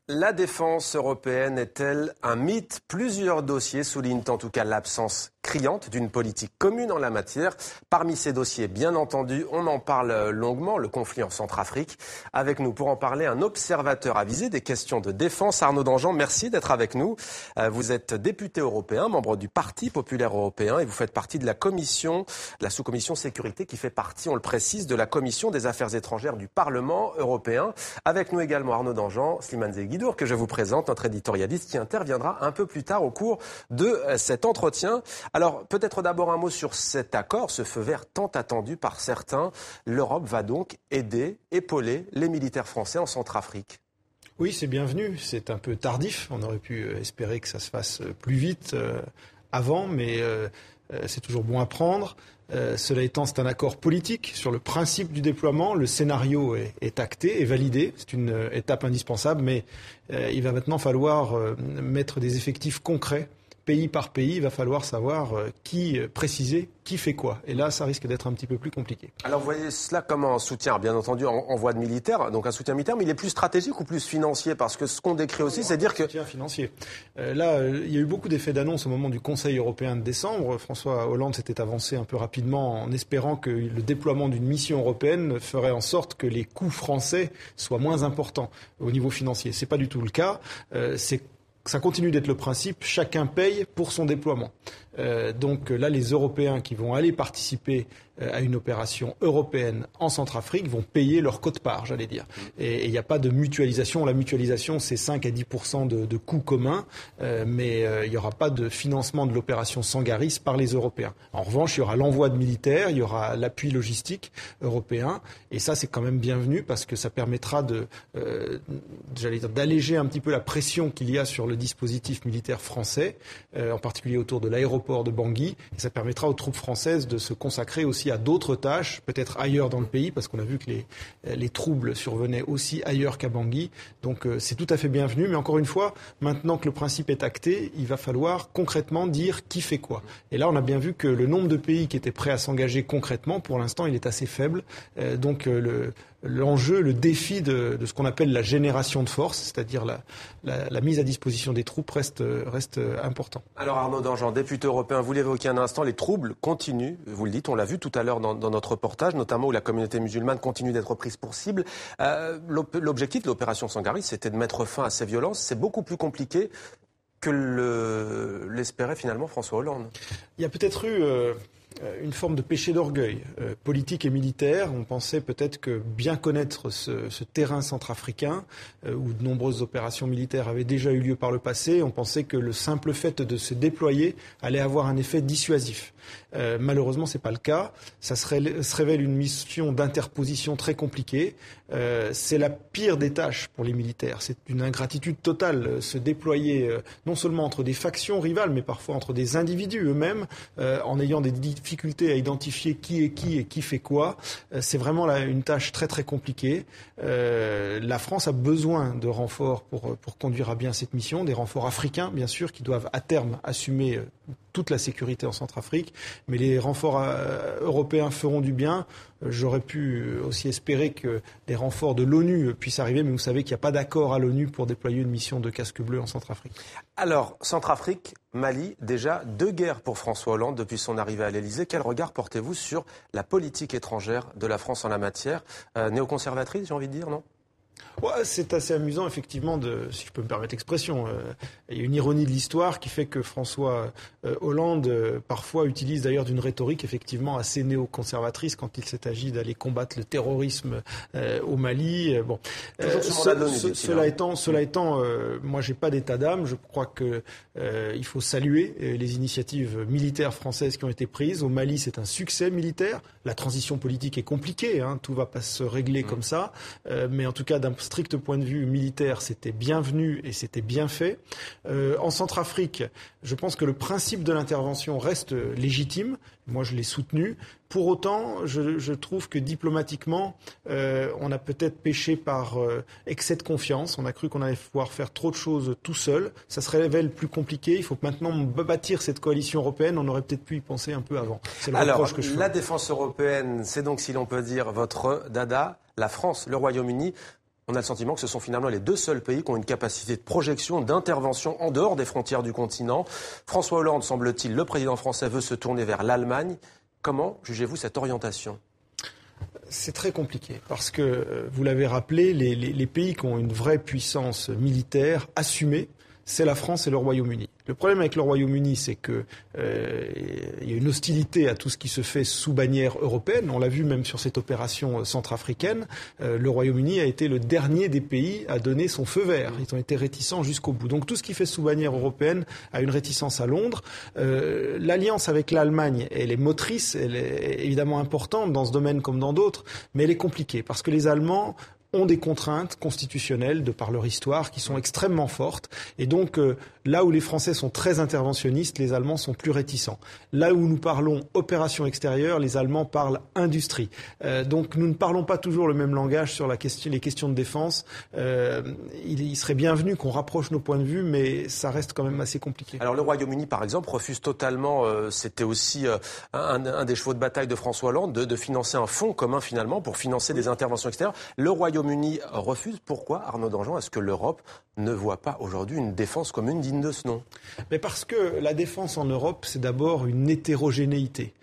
La défense européenne est-elle un mythe ? Plusieurs dossiers soulignent en tout cas l'absence criante d'une politique commune en la matière. Parmi ces dossiers, bien entendu, on en parle longuement, le conflit en Centrafrique. Avec nous pour en parler, un observateur avisé des questions de défense, Arnaud Danjean. Merci d'être avec nous. Vous êtes député européen, membre du Parti populaire européen et vous faites partie de la commission, la sous-commission sécurité qui fait partie, on le précise, de la commission des affaires étrangères du Parlement européen. Avec nous également Arnaud Danjean, Slimane Zeguidour, que je vous présente, notre éditorialiste qui interviendra un peu plus tard au cours de cet entretien. Alors, peut-être d'abord un mot sur cet accord, ce feu vert tant attendu par certains. L'Europe va donc aider, épauler les militaires français en Centrafrique. Oui, c'est bienvenu. C'est un peu tardif. On aurait pu espérer que ça se fasse plus vite avant, mais c'est toujours bon à prendre. Cela étant, c'est un accord politique sur le principe du déploiement. Le scénario est acté et validé. C'est une étape indispensable, mais il va maintenant falloir mettre des effectifs concrets. Pays par pays, il va falloir savoir préciser qui fait quoi. Et là, ça risque d'être un petit peu plus compliqué. Alors, vous voyez cela comme un soutien, bien entendu, en voie de militaire, donc un soutien militaire, mais il est plus stratégique ou plus financier ? Parce que ce qu'on décrit aussi, c'est dire que... Soutien financier. Là, il y a eu beaucoup d'effets d'annonce au moment du Conseil européen de décembre. François Hollande s'était avancé un peu rapidement en espérant que le déploiement d'une mission européenne ferait en sorte que les coûts français soient moins importants au niveau financier. C'est pas du tout le cas. Ça continue d'être le principe, chacun paye pour son déploiement. Donc là, les Européens qui vont aller participer à une opération européenne en Centrafrique vont payer leur quote-part, j'allais dire. Et il n'y a pas de mutualisation. La mutualisation, c'est 5 à 10% de coûts communs, mais il n'y aura pas de financement de l'opération Sangaris par les Européens. En revanche, il y aura l'envoi de militaires, il y aura l'appui logistique européen, et ça, c'est quand même bienvenu parce que ça permettra d'alléger un petit peu la pression qu'il y a sur le dispositif militaire français, en particulier autour de l'aéroport de Bangui, et ça permettra aux troupes françaises de se consacrer aussi à d'autres tâches, peut-être ailleurs dans le pays, parce qu'on a vu que les troubles survenaient aussi ailleurs qu'à Bangui. Donc c'est tout à fait bienvenu, mais encore une fois, maintenant que le principe est acté, il va falloir concrètement dire qui fait quoi. Et là, on a bien vu que le nombre de pays qui étaient prêts à s'engager concrètement, pour l'instant, il est assez faible. Donc l'enjeu, le défi de ce qu'on appelle la génération de force, c'est-à-dire la mise à disposition des troupes, reste important. Alors Arnaud Danjean, député européen, vous l'évoquez un instant, les troubles continuent, vous le dites, on l'a vu tout à l'heure dans notre reportage, notamment où la communauté musulmane continue d'être prise pour cible. L'objectif de l'opération Sangaris, c'était de mettre fin à ces violences. C'est beaucoup plus compliqué que l'espérait finalement François Hollande. Il y a peut-être eu une forme de péché d'orgueil politique et militaire. On pensait peut-être que bien connaître ce terrain centrafricain, où de nombreuses opérations militaires avaient déjà eu lieu par le passé, on pensait que le simple fait de se déployer allait avoir un effet dissuasif. Malheureusement, c'est pas le cas. Ça se révèle une mission d'interposition très compliquée. C'est la pire des tâches pour les militaires. C'est une ingratitude totale, se déployer non seulement entre des factions rivales, mais parfois entre des individus eux-mêmes, en ayant des difficultés à identifier qui est qui et qui fait quoi. C'est vraiment une tâche très très compliquée. La France a besoin de renforts pour conduire à bien cette mission, des renforts africains bien sûr, qui doivent à terme assumer toute la sécurité en Centrafrique, mais les renforts européens feront du bien. J'aurais pu aussi espérer que des renforts de l'ONU puissent arriver, mais vous savez qu'il n'y a pas d'accord à l'ONU pour déployer une mission de casque bleu en Centrafrique. Alors, Centrafrique, Mali, déjà 2 guerres pour François Hollande depuis son arrivée à l'Élysée. Quel regard portez-vous sur la politique étrangère de la France en la matière ? Néoconservatrice, j'ai envie de dire, non ? Ouais, c'est assez amusant, effectivement, si je peux me permettre l'expression. Il y a une ironie de l'histoire qui fait que François Hollande, parfois, utilise d'ailleurs d'une rhétorique, effectivement, assez néoconservatrice quand il s'est agi d'aller combattre le terrorisme au Mali. Bon. Cela étant, moi, j'ai pas d'état d'âme. Je crois que il faut saluer les initiatives militaires françaises qui ont été prises. Au Mali, c'est un succès militaire. La transition politique est compliquée, tout va pas se régler comme ça. Mais en tout cas, d'un strict point de vue militaire, c'était bienvenu et c'était bien fait. En Centrafrique, je pense que le principe de l'intervention reste légitime. Moi, je l'ai soutenu. Pour autant, je trouve que diplomatiquement, on a peut-être péché par excès de confiance. On a cru qu'on allait pouvoir faire trop de choses tout seul. Ça se révèle plus compliqué. Il faut maintenant bâtir cette coalition européenne. On aurait peut-être pu y penser un peu avant. C'est le reproche que je fais. La défense européenne, c'est donc, si l'on peut dire, votre dada. La France, le Royaume-Uni, On a le sentiment que ce sont finalement les deux seuls pays qui ont une capacité de projection, d'intervention en dehors des frontières du continent. François Hollande, semble-t-il, le président français, veut se tourner vers l'Allemagne. Comment jugez-vous cette orientation ? C'est très compliqué parce que, vous l'avez rappelé, les pays qui ont une vraie puissance militaire assumée, c'est la France et le Royaume-Uni. Le problème avec le Royaume-Uni, c'est que il y a une hostilité à tout ce qui se fait sous bannière européenne. On l'a vu même sur cette opération centrafricaine. Le Royaume-Uni a été le dernier des pays à donner son feu vert. Ils ont été réticents jusqu'au bout. Donc tout ce qui fait sous bannière européenne a une réticence à Londres. L'alliance avec l'Allemagne, elle est motrice, elle est évidemment importante dans ce domaine comme dans d'autres, mais elle est compliquée parce que les Allemands ont des contraintes constitutionnelles de par leur histoire qui sont extrêmement fortes. Et donc, là où les Français sont très interventionnistes, les Allemands sont plus réticents. Là où nous parlons opération extérieure, les Allemands parlent industrie. Donc, nous ne parlons pas toujours le même langage sur les questions de défense. Il serait bienvenu qu'on rapproche nos points de vue, mais ça reste quand même assez compliqué. Alors, le Royaume-Uni, par exemple, refuse totalement, c'était aussi un des chevaux de bataille de François Hollande, de financer un fonds commun, finalement, pour financer des interventions extérieures. Le Royaume-Uni refuse. Pourquoi, Arnaud Danjean, est-ce que l'Europe ne voit pas aujourd'hui une défense commune digne de ce nom ? Mais parce que la défense en Europe, c'est d'abord une hétérogénéité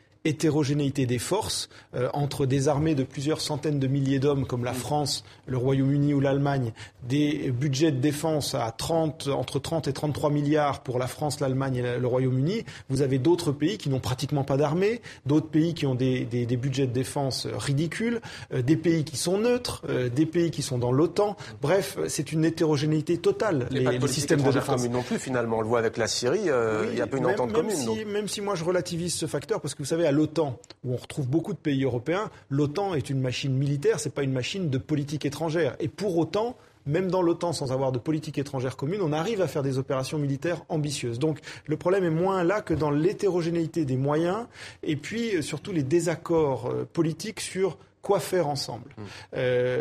des forces entre des armées de plusieurs centaines de milliers d'hommes comme la France, le Royaume-Uni ou l'Allemagne, des budgets de défense à entre 30 et 33 milliards pour la France, l'Allemagne et le Royaume-Uni. Vous avez d'autres pays qui n'ont pratiquement pas d'armée, d'autres pays qui ont des budgets de défense ridicules, des pays qui sont neutres, des pays qui sont dans l'OTAN. Bref, c'est une hétérogénéité totale. Les systèmes de défense commune non plus, finalement. On le voit avec la Syrie, il y a pas une entente commune. Même si moi je relativise ce facteur, parce que vous savez, à l'OTAN, où on retrouve beaucoup de pays européens, l'OTAN est une machine militaire, c'est pas une machine de politique étrangère. Et pour autant, même dans l'OTAN, sans avoir de politique étrangère commune, on arrive à faire des opérations militaires ambitieuses. Donc le problème est moins là que dans l'hétérogénéité des moyens et puis surtout les désaccords politiques sur quoi faire ensemble.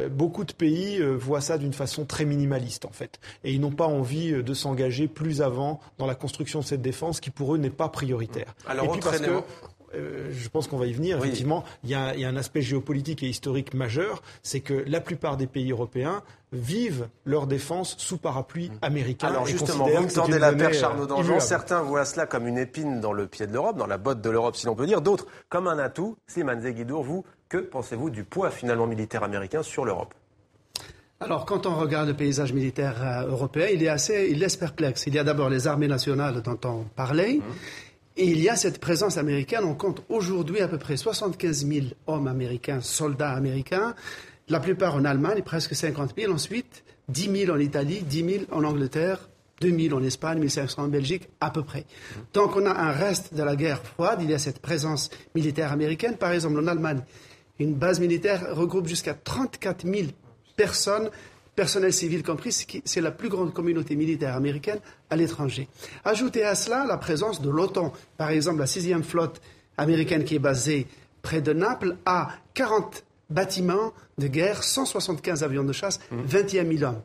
Beaucoup de pays voient ça d'une façon très minimaliste, en fait. Et ils n'ont pas envie de s'engager plus avant dans la construction de cette défense qui, pour eux, n'est pas prioritaire. Alors, et puis parce que je pense qu'on va y venir. Oui. Effectivement, il y a un aspect géopolitique et historique majeur, c'est que la plupart des pays européens vivent leur défense sous parapluie américain. Alors justement, vous me tendez la perche, Arnaud Danjean. Certains voient cela comme une épine dans le pied de l'Europe, dans la botte de l'Europe, si l'on peut dire. D'autres comme un atout. Slimane Zeguidour, vous, que pensez-vous du poids finalement militaire américain sur l'Europe ? Alors, quand on regarde le paysage militaire européen, il laisse perplexe. Il y a d'abord les armées nationales dont on parlait. Et il y a cette présence américaine. On compte aujourd'hui à peu près 75 000 hommes américains, soldats américains, la plupart en Allemagne, presque 50 000. Ensuite, 10 000 en Italie, 10 000 en Angleterre, 2 000 en Espagne, 1 500 en Belgique, à peu près. Donc on a un reste de la guerre froide. Il y a cette présence militaire américaine. Par exemple, en Allemagne, une base militaire regroupe jusqu'à 34 000 personnes, personnel civil compris, c'est la plus grande communauté militaire américaine à l'étranger. Ajoutez à cela la présence de l'OTAN. Par exemple, la 6e flotte américaine qui est basée près de Naples a 40 bâtiments de guerre, 175 avions de chasse, 21 000 hommes.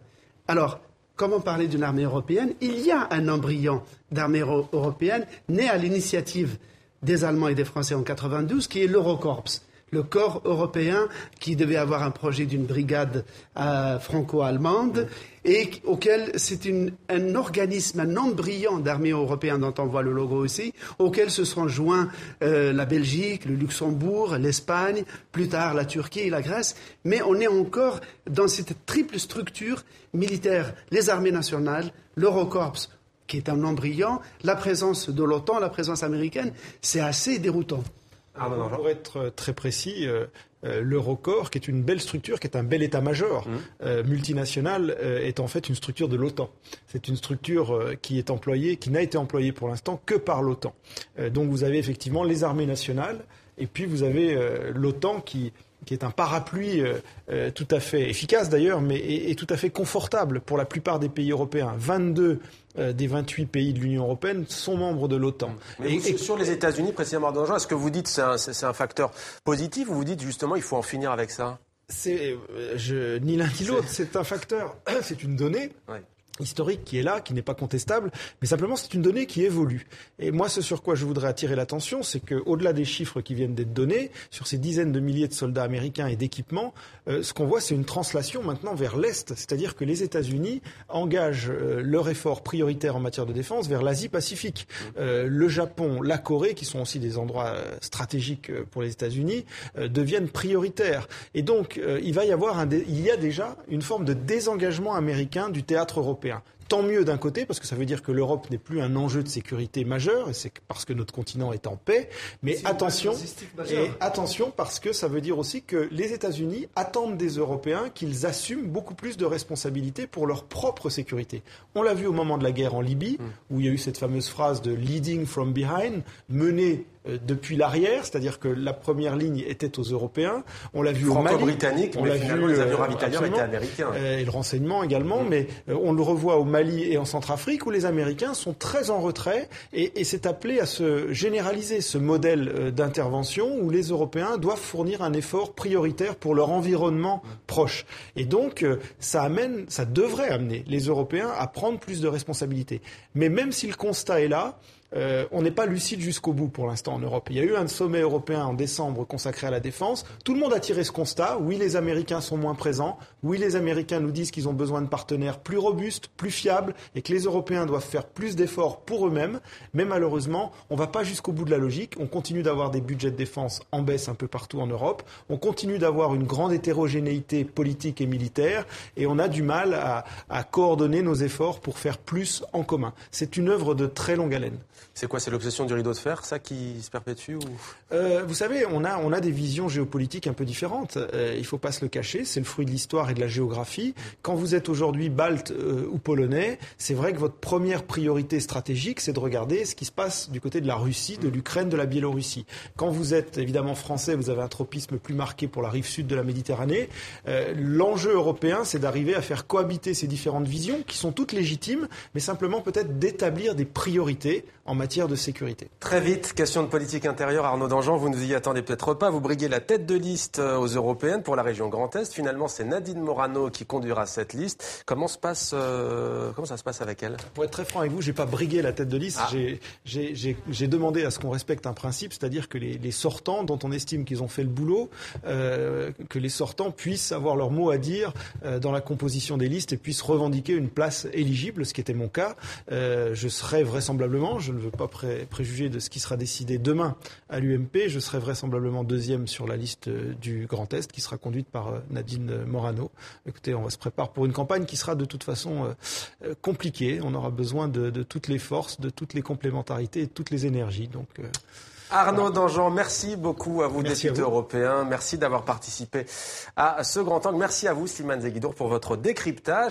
Alors, comment parler d'une armée européenne ? Il y a un embryon d'armée européenne né à l'initiative des Allemands et des Français en 1992, qui est l'Eurocorps. Le corps européen qui devait avoir un projet d'une brigade franco-allemande et auquel c'est un organisme, un embryon d'armée européenne dont on voit le logo aussi, auquel se sont joints la Belgique, le Luxembourg, l'Espagne, plus tard la Turquie et la Grèce. Mais on est encore dans cette triple structure militaire, les armées nationales, l'Eurocorps, qui est un embryon, la présence de l'OTAN, la présence américaine, c'est assez déroutant. Pour être très précis, l'Eurocorps, qui est une belle structure, qui est un bel état-major multinational, est en fait une structure de l'OTAN. C'est une structure qui n'a été employée pour l'instant que par l'OTAN. Donc vous avez effectivement les armées nationales, et puis vous avez l'OTAN qui est un parapluie tout à fait efficace d'ailleurs, mais est tout à fait confortable pour la plupart des pays européens. 22 des 28 pays de l'Union européenne sont membres de l'OTAN. Mais sur les États-Unis, précisément, Danjean, est-ce que vous dites que c'est un facteur positif ou vous dites justement il faut en finir avec ça ? Ni l'un ni l'autre, c'est un facteur, c'est une donnée. Ouais. historique qui est là, qui n'est pas contestable, mais simplement c'est une donnée qui évolue. Et moi, ce sur quoi je voudrais attirer l'attention, c'est qu'au-delà des chiffres qui viennent d'être donnés, sur ces dizaines de milliers de soldats américains et d'équipements, ce qu'on voit, c'est une translation maintenant vers l'Est, c'est-à-dire que les États-Unis engagent leur effort prioritaire en matière de défense vers l'Asie-Pacifique. Le Japon, la Corée, qui sont aussi des endroits stratégiques pour les États-Unis, deviennent prioritaires. Et donc, il y a déjà une forme de désengagement américain du théâtre européen. Tant mieux d'un côté, parce que ça veut dire que l'Europe n'est plus un enjeu de sécurité majeur, et c'est parce que notre continent est en paix. Mais attention, parce que ça veut dire aussi que les États-Unis attendent des Européens qu'ils assument beaucoup plus de responsabilités pour leur propre sécurité. On l'a vu au moment de la guerre en Libye, où il y a eu cette fameuse phrase de « leading from behind », mener depuis l'arrière, c'est-à-dire que la première ligne était aux Européens. On l'a vu au Mali. Franco-britannique, mais finalement les avions ravitailleurs étaient américains. Et le renseignement également, mais on le revoit au Mali et en Centrafrique, où les Américains sont très en retrait, et c'est appelé à se généraliser ce modèle d'intervention où les Européens doivent fournir un effort prioritaire pour leur environnement proche. Et donc, ça devrait amener les Européens à prendre plus de responsabilités. Mais même si le constat est là, on n'est pas lucide jusqu'au bout pour l'instant en Europe. Il y a eu un sommet européen en décembre consacré à la défense. Tout le monde a tiré ce constat. Oui, les Américains sont moins présents. Oui, les Américains nous disent qu'ils ont besoin de partenaires plus robustes, plus fiables, et que les Européens doivent faire plus d'efforts pour eux-mêmes. Mais malheureusement, on ne va pas jusqu'au bout de la logique. On continue d'avoir des budgets de défense en baisse un peu partout en Europe. On continue d'avoir une grande hétérogénéité politique et militaire. Et on a du mal à coordonner nos efforts pour faire plus en commun. C'est une œuvre de très longue haleine. C'est quoi, c'est l'obsession du rideau de fer, ça qui se perpétue ou... Vous savez, on a des visions géopolitiques un peu différentes. Il ne faut pas se le cacher, c'est le fruit de l'histoire et de la géographie. Quand vous êtes aujourd'hui balte ou polonais, c'est vrai que votre première priorité stratégique, c'est de regarder ce qui se passe du côté de la Russie, de l'Ukraine, de la Biélorussie. Quand vous êtes évidemment français, vous avez un tropisme plus marqué pour la rive sud de la Méditerranée. L'enjeu européen, c'est d'arriver à faire cohabiter ces différentes visions, qui sont toutes légitimes, mais simplement peut-être d'établir des priorités en matière de sécurité. Très vite, question de politique intérieure. Arnaud Danjean, vous ne vous y attendez peut-être pas. Vous briguez la tête de liste aux européennes pour la région Grand Est. Finalement, c'est Nadine Morano qui conduira cette liste. Comment ça se passe avec elle ? Pour être très franc avec vous, j'ai pas brigué la tête de liste. J'ai demandé à ce qu'on respecte un principe, c'est-à-dire que les sortants, dont on estime qu'ils ont fait le boulot, que les sortants puissent avoir leur mot à dire dans la composition des listes et puissent revendiquer une place éligible, ce qui était mon cas. Je serai vraisemblablement, je ne veux pas préjuger de ce qui sera décidé demain à l'UMP, je serai vraisemblablement deuxième sur la liste du Grand Est qui sera conduite par Nadine Morano. Écoutez, on se prépare pour une campagne qui sera de toute façon compliquée. On aura besoin de toutes les forces, de toutes les complémentarités et de toutes les énergies. Donc, Arnaud Danjean, merci beaucoup à vous, député européen. Merci d'avoir participé à ce grand angle. Merci à vous, Slimane Zeguidour, pour votre décryptage.